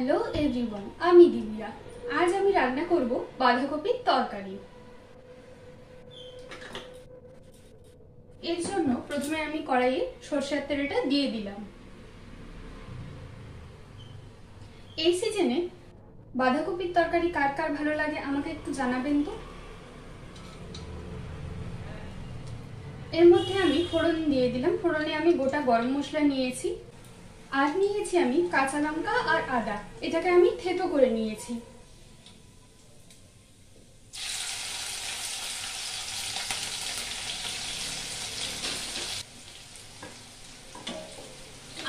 Hello everyone, আমি দিব্যা। আজ আমি রান্না করব বাঁধাকপির তরকারি। এর জন্য প্রথমে আমি কড়াইয়ে সরষের তেলটা দিয়ে দিলাম। এই সিজনে বাঁধাকপির তরকারি কার কার ভালো লাগে আমাকে একটু জানাবেন তো। এর মধ্যে আমি ফোড়ন দিয়ে দিলাম। ফোড়নে আমি গোটা গরম মশলা নিয়েছি, আর নিয়েছি আমি কাঁচা লঙ্কা আর আদা। এটাকে আমি থেতো করে নিয়েছি।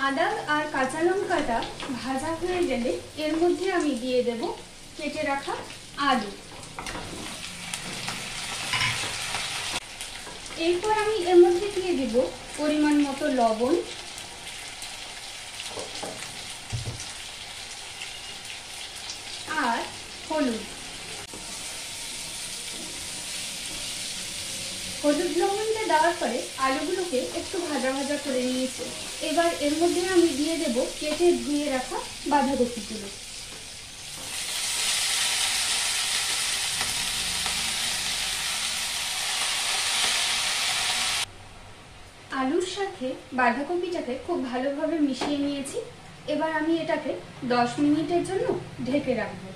আদা আর কাঁচা লঙ্কাটা ভাজা হয়ে গেলে এর মধ্যে আমি দিয়ে দেব কেটে রাখা আলু। এরপর আমি এর মধ্যে দিয়ে দেব পরিমাণ মতো লবণ, আর হলুদ। হলুদ লবণটা দেওয়ার পরে আলুগুলোকে একটু ভাজা ভাজা করে নিয়েছি। এবার এর মধ্যে আমি দিয়ে দেব কেটে ধুয়ে রাখা বাঁধাকপিগুলো। আলুর সাথে বাঁধাকপিটাকে খুব ভালোভাবে মিশিয়ে নিয়েছি। এবার আমি এটাকে 10 মিনিটের জন্য ঢেকে রাখবো।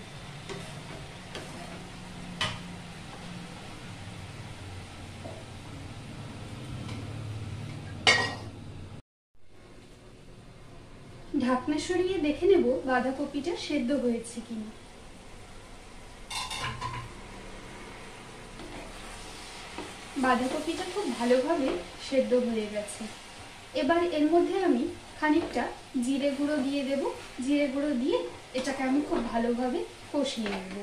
ঢাকনা সরিয়ে দেখে নেব বাঁধাকপিটা সেদ্ধ হয়েছে কিনা। বাঁধাকপিটা খুব ভালোভাবে সেদ্ধ হয়ে গেছে। এবার এর মধ্যে আমি খানিকটা জিরে গুঁড়ো দিয়ে দেব। জিরে গুঁড়ো দিয়ে এটাকে আমি খুব ভালোভাবে কষিয়ে নেব।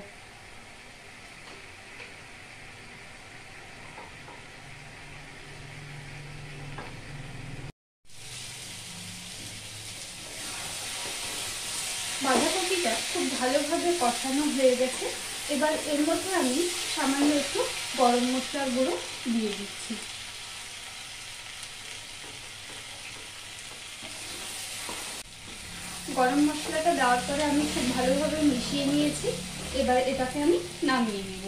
বাঁধাকপিটা খুব ভালোভাবে কষানো হয়ে গেছে। এবার এর মধ্যে আমি সামান্য একটু গরম মশলার গুঁড়ো দিয়ে দিচ্ছি। গরম মশলাটা দেওয়ার পরে আমি খুব ভালোভাবে মিশিয়ে নিয়েছি। এবার এটাকে আমি নামিয়ে নেব।